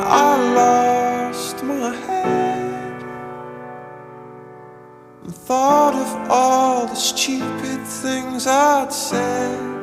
I lost my head and thought of all the stupid things I'd said.